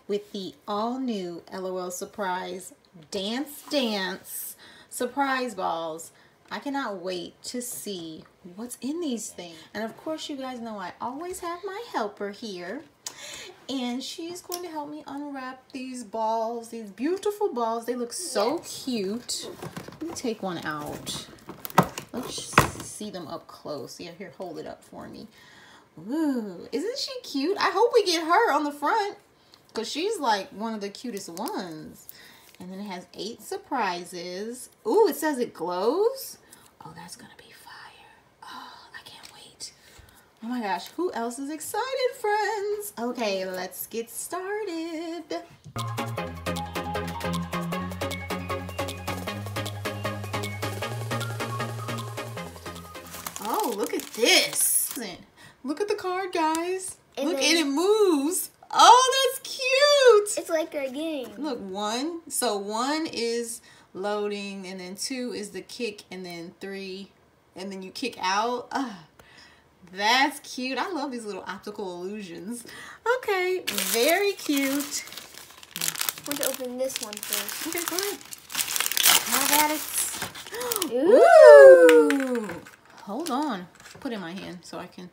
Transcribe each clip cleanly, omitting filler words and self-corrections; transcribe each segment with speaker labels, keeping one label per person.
Speaker 1: with the all-new LOL Surprise Dance Dance Surprise Balls. I cannot wait to see what's in these things. And of course, you guys know I always have my helper here. And she's going to help me unwrap these balls, these beautiful balls. They look so cute. Let me take one out. Let's see them up close. Yeah, here, hold it up for me. Ooh, isn't she cute? I hope we get her on the front because she's like one of the cutest ones. And then it has 8 surprises. Ooh, it says it glows. Oh, that's gonna be fire. Oh, I can't wait. Oh my gosh, who else is excited, friends? Okay, let's get started. Oh, look at this. Look at the card, guys. Look, and it moves. Oh, that's cute.
Speaker 2: It's like a game.
Speaker 1: Look, 1. So 1 is loading, and then 2 is the kick, and then 3, and then you kick out. That's cute. I love these little optical illusions. Okay, very cute.
Speaker 2: I want to open this one first.
Speaker 1: Okay, go ahead. Have at it. Ooh. Hold on. Put it in my hand so I can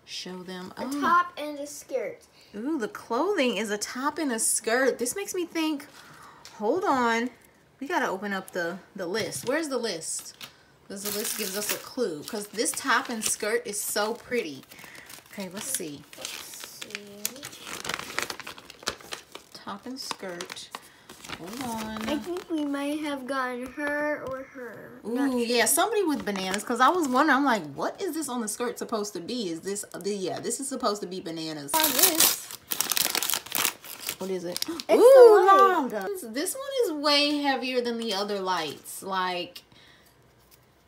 Speaker 1: show them.
Speaker 2: A top and a skirt.
Speaker 1: Ooh, the clothing is a top and a skirt. This makes me think, hold on. We got to open up the list. Where's the list? Because the list gives us a clue. Because this top and skirt is so pretty. Okay, let's see. Top and skirt. Hold on.
Speaker 2: I think we might have gotten her or her.
Speaker 1: Ooh, yeah, somebody with bananas. Because I was wondering, I'm like, what is this on the skirt supposed to be? Is this, yeah, this is supposed to be bananas. Try this. What is it?
Speaker 2: It's
Speaker 1: ooh, manga. This one is way heavier than the other lights. Like,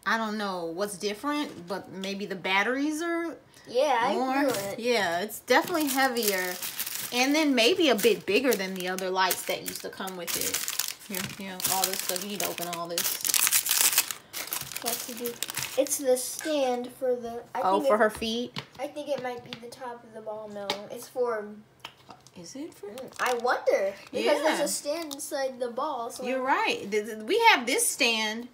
Speaker 1: I don't know what's different, but maybe the batteries are more.
Speaker 2: I feel it.
Speaker 1: Yeah, it's definitely heavier. And then maybe a bit bigger than the other lights that used to come with it. Here, all this stuff. You need to open all this.
Speaker 2: What to do? It's the stand for the...
Speaker 1: for her feet?
Speaker 2: I think it might be the top of the ball. No, it's for...
Speaker 1: Is it for...
Speaker 2: I wonder. Because there's a stand inside the ball. So
Speaker 1: you're right. We have this stand,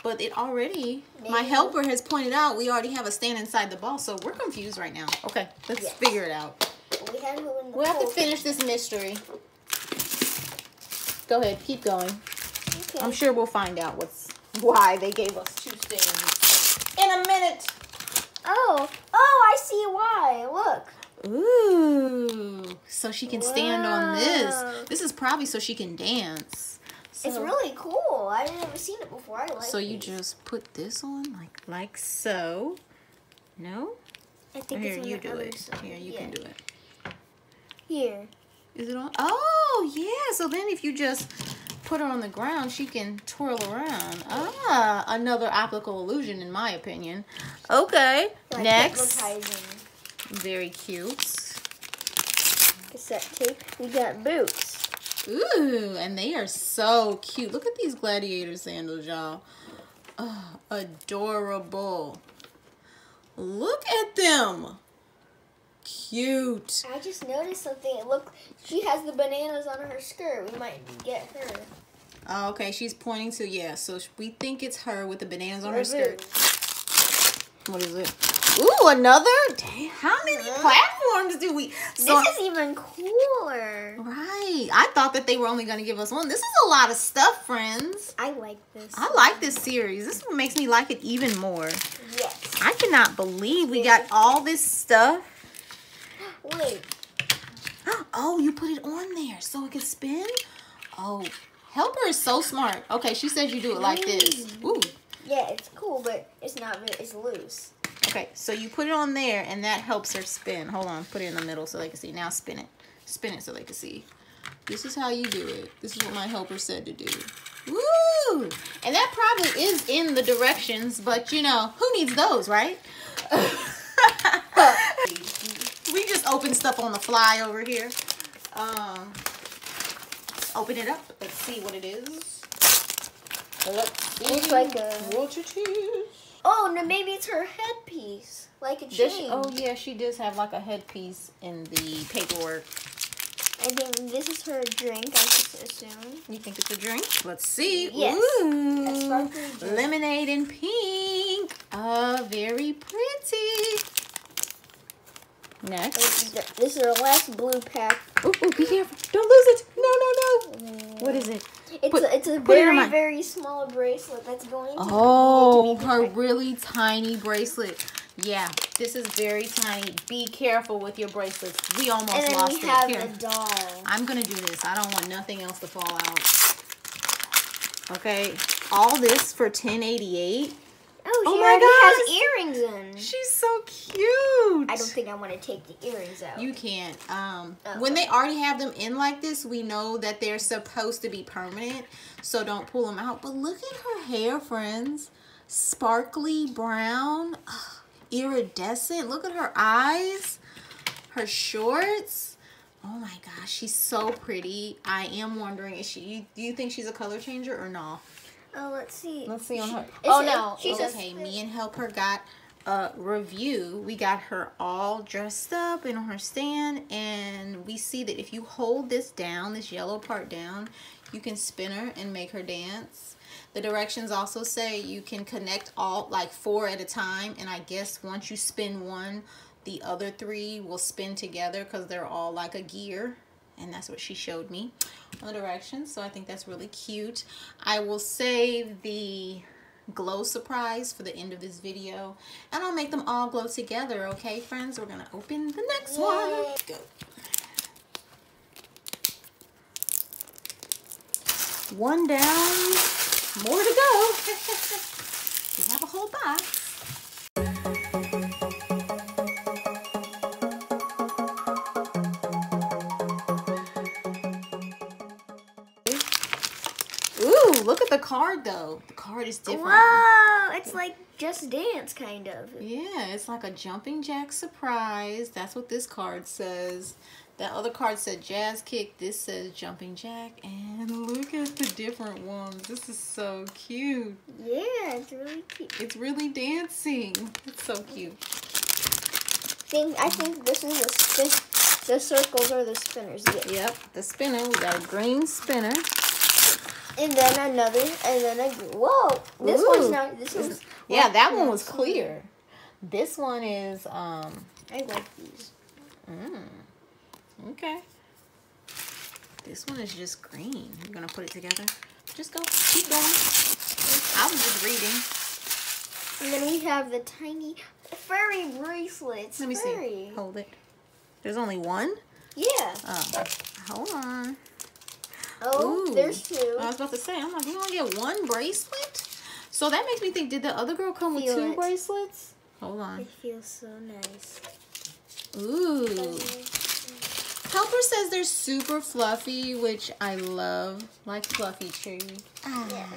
Speaker 1: but it already... My helper has pointed out we already have a stand inside the ball, so we're confused right now. Okay, let's figure it out.
Speaker 2: We
Speaker 1: have to finish this mystery. Go ahead, keep going.
Speaker 2: Okay.
Speaker 1: I'm sure we'll find out why they gave us 2 stands in a minute.
Speaker 2: Oh, I see why. Look.
Speaker 1: Ooh, so she can stand on this. This is probably so she can dance. So,
Speaker 2: it's really cool. I've never seen it before. I like it.
Speaker 1: So you just put this on like so. No?
Speaker 2: I think
Speaker 1: here,
Speaker 2: it's on
Speaker 1: you
Speaker 2: the
Speaker 1: do
Speaker 2: other
Speaker 1: it.
Speaker 2: side.
Speaker 1: Here, you can do it.
Speaker 2: Here.
Speaker 1: Is it on? Oh, yeah. So then if you just put her on the ground, she can twirl around. Another optical illusion in my opinion. Okay.
Speaker 2: Like
Speaker 1: next.
Speaker 2: Very
Speaker 1: cute.
Speaker 2: Cassette tape. We got boots.
Speaker 1: Ooh, and they are so cute. Look at these gladiator sandals, y'all. Oh, adorable. Look at them. Cute.
Speaker 2: I just noticed something. Look, she has the bananas on her skirt. We might get her.
Speaker 1: Oh, okay, she's pointing to, yeah, so we think it's her with the bananas on her skirt. What is it? Ooh, another? Dang, how many platforms do we...
Speaker 2: So, this is even cooler.
Speaker 1: Right. I thought that they were only going to give us one. This is a lot of stuff, friends.
Speaker 2: I like this.
Speaker 1: I like this series. This one makes me like it even more.
Speaker 2: Yes.
Speaker 1: I cannot believe we got all this stuff.
Speaker 2: Wait.
Speaker 1: Oh, you put it on there so it can spin? Oh, helper is so smart. Okay, she says you do it like this. Ooh.
Speaker 2: Yeah, it's cool, but it's not very, it's loose.
Speaker 1: Okay, so you put it on there, and that helps her spin. Hold on, put it in the middle so they can see. Now spin it. Spin it so they can see. This is how you do it. This is what my helper said to do. Woo! And that probably is in the directions, but, you know, who needs those, right? We just open stuff on the fly over here. Open it up. Let's see what it is.
Speaker 2: Looks like a... Oh, no, maybe it's her headpiece. Like a chain.
Speaker 1: Oh, yeah, she does have like a headpiece in the paperwork.
Speaker 2: I think this is her drink, I should assume.
Speaker 1: You think it's a drink? Let's see.
Speaker 2: Yes.
Speaker 1: Ooh.
Speaker 2: A sparkling drink.
Speaker 1: Lemonade in pink. Very pretty. Next.
Speaker 2: This is our last blue pack.
Speaker 1: Ooh, be careful. Don't lose it. No. What is it?
Speaker 2: It's a very, very small bracelet that's going to
Speaker 1: Oh,
Speaker 2: be
Speaker 1: her really tiny bracelet. Yeah, this is very tiny. Be careful with your bracelets. We almost
Speaker 2: and then
Speaker 1: lost
Speaker 2: we
Speaker 1: it.
Speaker 2: have
Speaker 1: Here.
Speaker 2: the doll.
Speaker 1: I'm going to do this. I don't want nothing else to fall out. Okay, all this for $10.88.
Speaker 2: Oh, she already has earrings in.
Speaker 1: She's so cute.
Speaker 2: I don't think I want to take the earrings out.
Speaker 1: You can't. When they already have them in like this, we know that they're supposed to be permanent, so don't pull them out. But look at her hair, friends. Sparkly brown, iridescent. Look at her eyes, her shorts. Oh my gosh, she's so pretty. I am wondering, do you think she's a color changer or no?
Speaker 2: Oh, let's see.
Speaker 1: Let's see on her.
Speaker 2: Oh, no.
Speaker 1: Okay, me and Helper got a review. We got her all dressed up and on her stand, and we see that if you hold this down, this yellow part down, you can spin her and make her dance. The directions also say you can connect all, like 4 at a time, and I guess once you spin one, the other 3 will spin together because they're all like a gear. And that's what she showed me on the directions. So I think that's really cute. I will save the glow surprise for the end of this video. And I'll make them all glow together. Okay, friends? We're going to open the next one. Go. One down. More to go. We have a whole box. Ooh, look at the card though. The card is different.
Speaker 2: Wow, it's like Just Dance kind of.
Speaker 1: Yeah, it's like a jumping jack surprise. That's what this card says. That other card said jazz kick. This says jumping jack. And look at the different ones. This is so cute.
Speaker 2: Yeah, it's really cute.
Speaker 1: It's really dancing. It's so cute.
Speaker 2: I think this is a spin. The circles are the spinners. Yeah.
Speaker 1: Yep, the spinner. We got a green spinner.
Speaker 2: And then another, and then a, whoa, this one's not, this is,
Speaker 1: yeah, that one was clear. This one is,
Speaker 2: I like these.
Speaker 1: Okay. This one is just green. You're going to put it together. Just go, keep going. I was just reading.
Speaker 2: And then we have the tiny furry bracelets.
Speaker 1: Let me see. Hold it. There's only one?
Speaker 2: Yeah.
Speaker 1: Hold on.
Speaker 2: Oh,
Speaker 1: ooh,
Speaker 2: there's 2.
Speaker 1: I was about to say, I'm like, you only get 1 bracelet? So that makes me think, did the other girl come with 2 bracelets? Hold on.
Speaker 2: It feels so nice.
Speaker 1: Ooh. Helper says they're super fluffy, which I love. Like Fluffy Tree.
Speaker 2: Yes.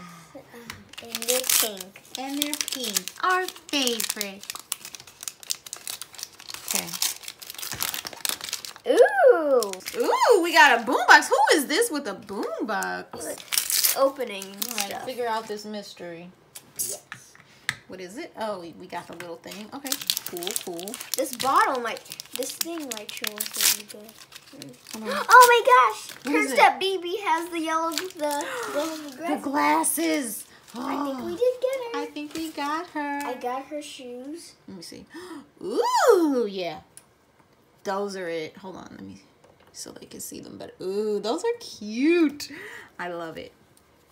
Speaker 2: And they're pink.
Speaker 1: And they're pink. Our favorite. Okay.
Speaker 2: Ooh.
Speaker 1: Ooh, we got a boombox. Who is this with a boombox?
Speaker 2: Opening
Speaker 1: All right, figure out this mystery.
Speaker 2: Yes.
Speaker 1: What is it? Oh, we got the little thing. Okay, cool.
Speaker 2: This thing might show us what we get. Oh my gosh! Turns out BB has the yellow,
Speaker 1: the glasses. Oh,
Speaker 2: I think we did get her.
Speaker 1: I think we got her.
Speaker 2: I got her shoes.
Speaker 1: Let me see. Ooh, yeah. Those are it. Hold on, let me, so they can see them better. Ooh, those are cute. I love it.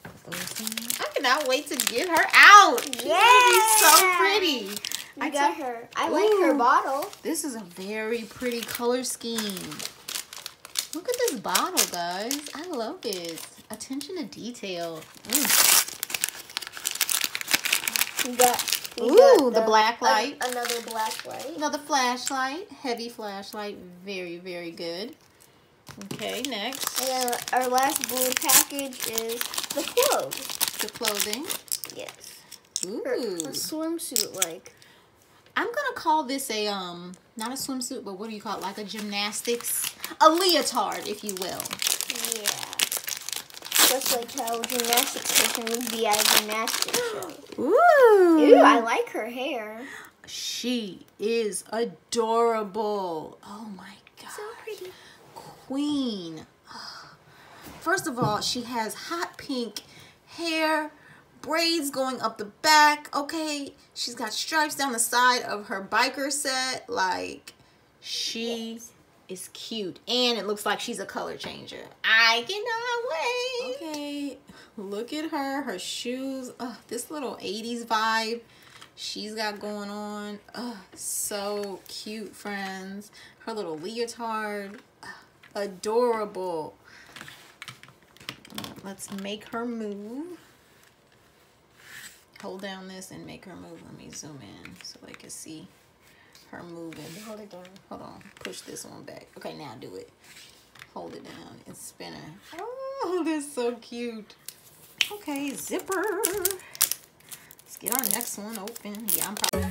Speaker 1: I cannot wait to get her out. She's gonna be so pretty.
Speaker 2: I got her. I like her bottle.
Speaker 1: This is a very pretty color scheme. Look at this bottle, guys. I love it. Attention to detail.
Speaker 2: We got
Speaker 1: the black light.
Speaker 2: Another black light.
Speaker 1: Another flashlight. Heavy flashlight. Very, very good. Okay, next.
Speaker 2: And then our last blue package is the clothes.
Speaker 1: The clothing.
Speaker 2: Yes.
Speaker 1: Ooh.
Speaker 2: A swimsuit like.
Speaker 1: I'm gonna call this a not a swimsuit, but what do you call it? Like a gymnastics, a leotard, if you will.
Speaker 2: Yeah. Just like how gymnastics session would be at a gymnastics show.
Speaker 1: Ooh.
Speaker 2: Ooh, I like her hair.
Speaker 1: She is adorable. Oh my god.
Speaker 2: So pretty.
Speaker 1: queen. First of all, she has hot pink hair, braids going up the back. Okay, she's got stripes down the side of her biker set. Like, she is cute. And it looks like she's a color changer. I cannot wait. Okay, look at her shoes. This little 80s vibe she's got going on. So cute, friends. Her little leotard. Adorable. Let's make her move. Hold down this and make her move. Let me zoom in so they can see her moving.
Speaker 2: Hold it down.
Speaker 1: Hold on. Push this one back. Okay, now do it. Hold it down. It's spinning. Oh, that's so cute. Okay, zipper. Let's get our next one open. Yeah, I'm probably...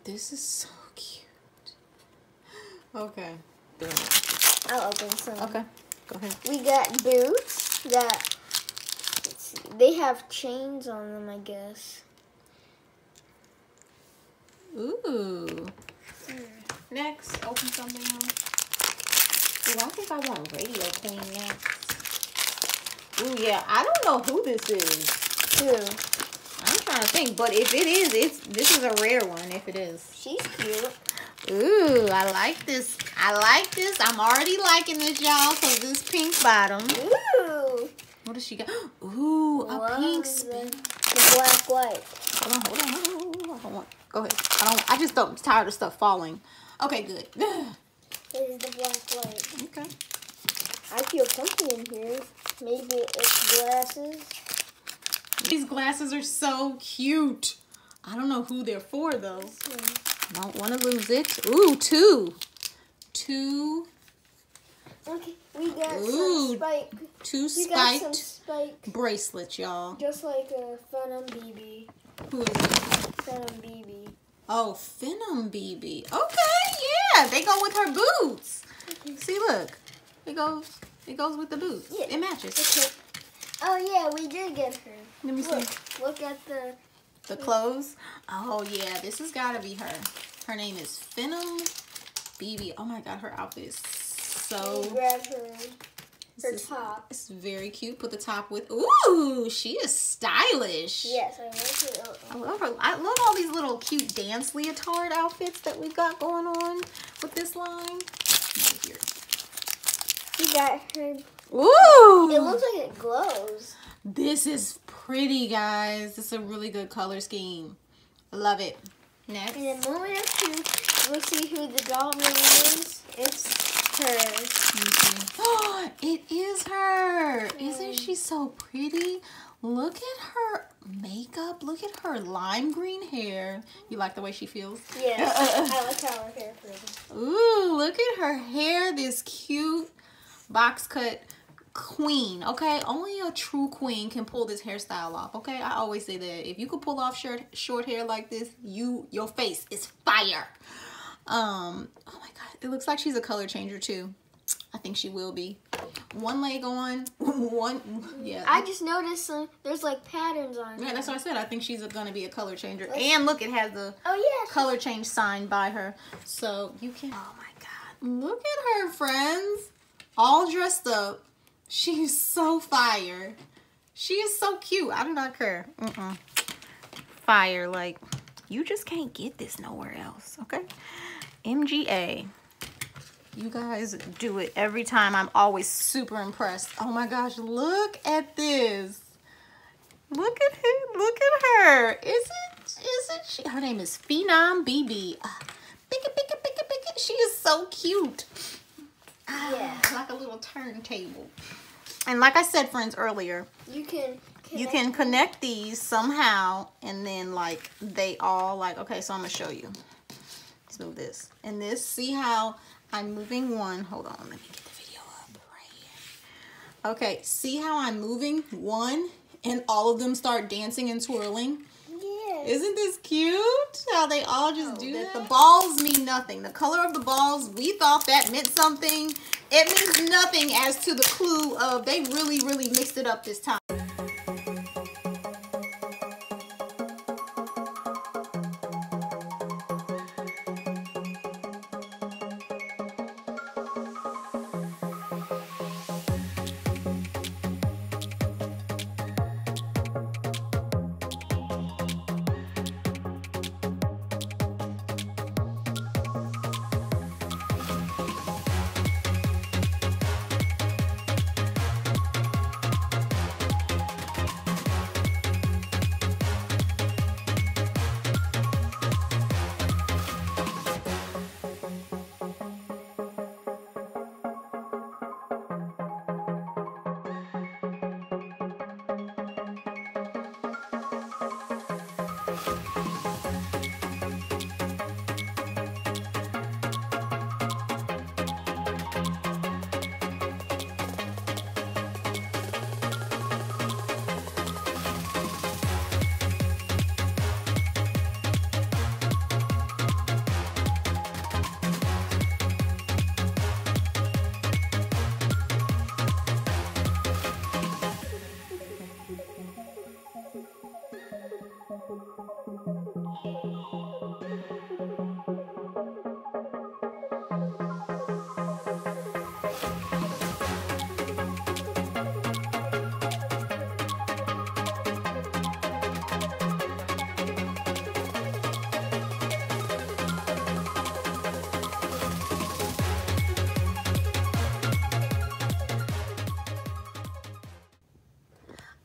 Speaker 1: This is so cute. Okay.
Speaker 2: I'll open some.
Speaker 1: Okay, go ahead.
Speaker 2: We got boots that, let's see, they have chains on them, I guess.
Speaker 1: Ooh. Next, open something else. Ooh, I think I want Radio Queen next. Ooh, yeah, I don't know who this is.
Speaker 2: Who?
Speaker 1: I'm trying to think, but if it is, this is a rare one. If it is,
Speaker 2: she's cute.
Speaker 1: Ooh, I like this. I like this. I'm already liking this, y'all. Cause this pink bottom.
Speaker 2: Ooh.
Speaker 1: What does she got? Ooh, a pink spin.
Speaker 2: The black light.
Speaker 1: Hold on. Go ahead. I just don't. I'm tired of stuff falling. Okay, good.
Speaker 2: This is the black light.
Speaker 1: Okay.
Speaker 2: I feel something in here. Maybe it's glasses.
Speaker 1: These glasses are so cute. I don't know who they're for though. Don't want to lose it. Ooh, two.
Speaker 2: Okay, we got some spike.
Speaker 1: Two spiked bracelets, y'all.
Speaker 2: Just like a Phantom BB.
Speaker 1: Who is it?
Speaker 2: Phantom BB.
Speaker 1: Oh, Phantom BB. Okay, yeah, they go with her boots. See, look, it goes with the boots. Yeah. It matches.
Speaker 2: Okay. Oh yeah, we did get her.
Speaker 1: Let me see.
Speaker 2: Look at the
Speaker 1: clothes. Oh yeah, this has got to be her. Her name is Phantom BB. Oh my God, her outfit is so.
Speaker 2: Grab her top.
Speaker 1: It's very cute. Put the top with. Ooh, she is stylish.
Speaker 2: Yes, I like it.
Speaker 1: I love her. I love all these little cute dance leotard outfits that we've got going on with this line. Right here.
Speaker 2: We got her.
Speaker 1: Ooh!
Speaker 2: It looks like it glows.
Speaker 1: This is pretty, guys. This is a really good color scheme. I love it. Next.
Speaker 2: And then moving up to, we'll see who the doll really is. It's her.
Speaker 1: Oh, it is her. Isn't she so pretty? Look at her makeup. Look at her lime green hair. You like the way she feels?
Speaker 2: Yeah, I like how her hair feels.
Speaker 1: Ooh, look at her hair. This cute box cut queen. Okay, only a true queen can pull this hairstyle off. Okay, I always say that if you could pull off short hair like this, your face is fire. Oh my God, it looks like she's a color changer too. I think she will be. One leg on, yeah.
Speaker 2: I just noticed there's like patterns on her.
Speaker 1: Yeah, that's what I said. I think she's gonna be a color changer. And look, it has the color change sign by her, so you can. Oh my God, look at her, friends, all dressed up. She is so fire. She is so cute. I do not care. Fire, like, you just can't get this nowhere else, okay? MGA. You guys do it every time. I'm always super impressed. Oh my gosh, look at this. Look at him. Look at her. Isn't she? Her name is Phenom BB. She is so cute. Yeah, like a little turntable. And like I said, friends, earlier, you can connect these somehow, and then like they all like. Okay, so I'm gonna show you. Let's move this and this. See how I'm moving one. Hold on, let me get the video up right here. Okay, see how I'm moving one, and all of them start dancing and twirling.
Speaker 2: Yes.
Speaker 1: Isn't this cute? How they all just do that? The balls mean nothing. The color of the balls, we thought that meant something. It means nothing as to the clue of they really, really mixed it up this time.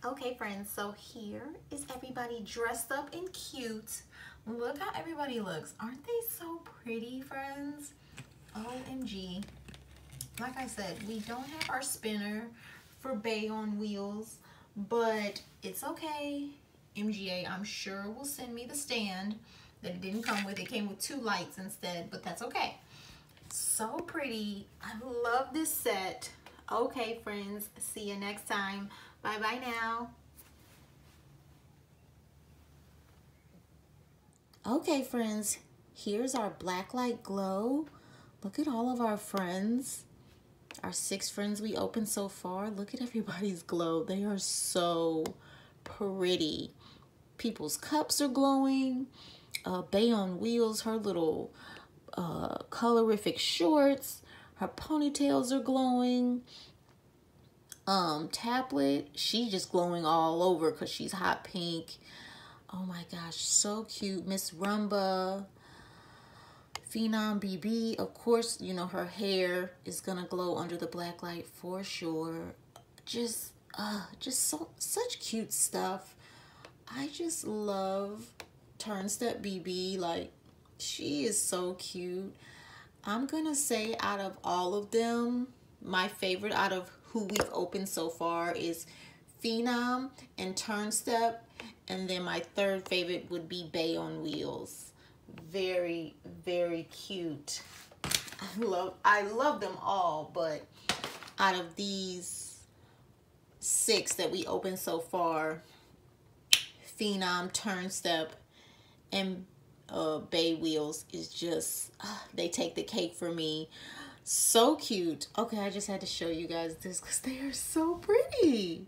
Speaker 1: Okay, friends, so here is everybody dressed up and cute. Look how everybody looks. Aren't they so pretty, friends? OMG. Like I said, we don't have our spinner for Bay on Wheels, but it's okay. MGA, I'm sure, will send me the stand that it didn't come with. It came with 2 lights instead, but that's okay. So pretty. I love this set. Okay, friends, see you next time. Bye-bye now. Okay, friends, here's our blacklight glow. Look at all of our friends. Our 6 friends we opened so far. Look at everybody's glow. They are so pretty. People's cups are glowing. Bay on Wheels, her little colorific shorts. Her ponytails are glowing. Tablet, she's just glowing all over because she's hot pink. Oh my gosh, so cute. Miss Rumba. Phenom BB, of course, you know, her hair is gonna glow under the black light for sure. Just such cute stuff. I just love Turnstep BB. Like, she is so cute. I'm gonna say out of all of them, my favorite out of who we've opened so far is Phenom and Turnstep, and then my 3rd favorite would be Bay on Wheels. Very, very cute. I love them all, but out of these 6 that we opened so far, Phenom, Turnstep, and Bay Wheels is just, they take the cake for me. So cute. Okay, I just had to show you guys this because they are so pretty.